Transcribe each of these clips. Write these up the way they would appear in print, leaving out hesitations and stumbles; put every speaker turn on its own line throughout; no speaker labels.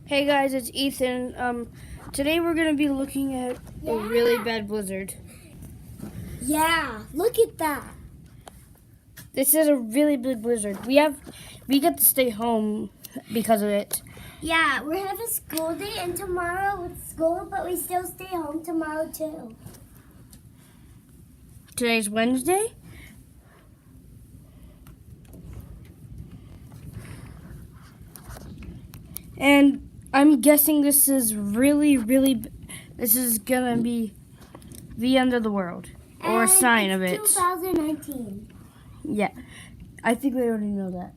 Hey guys, it's Ethan. Today we're gonna be looking at a really bad blizzard.
Yeah, look at that.
This is a really big blizzard. We get to stay home because of it.
Yeah, we have a school day and tomorrow it's school, but we still stay home tomorrow too.
Today's Wednesday. And I'm guessing this is this is gonna be the end of the world. Or a sign of it.
2019.
Yeah. I think we already know that.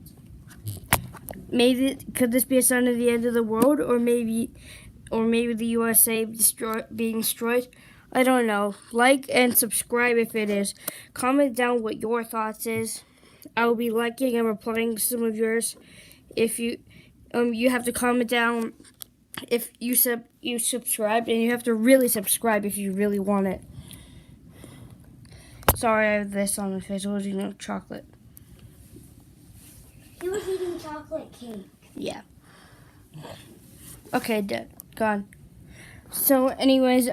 Maybe could this be a sign of the end of the world, or maybe the USA being destroyed? I don't know. Like and subscribe if it is. Comment down what your thoughts is. I will be liking and replying to some of yours. If you have to comment down if you subscribed, and you have to really subscribe if you really want it. Sorry, I have this on my face. I was eating chocolate.
He was eating chocolate cake.
Yeah. Okay, dead. Gone. So, anyways,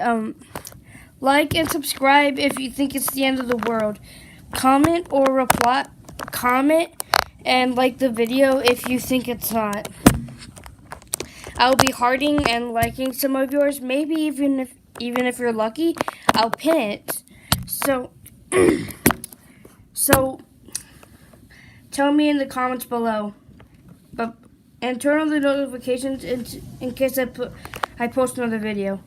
like and subscribe if you think it's the end of the world. Comment and like the video if you think it's not. I'll be hearting and liking some of yours. Maybe even if you're lucky, I'll pin it. So, so tell me in the comments below. And turn on the notifications in case I post another video.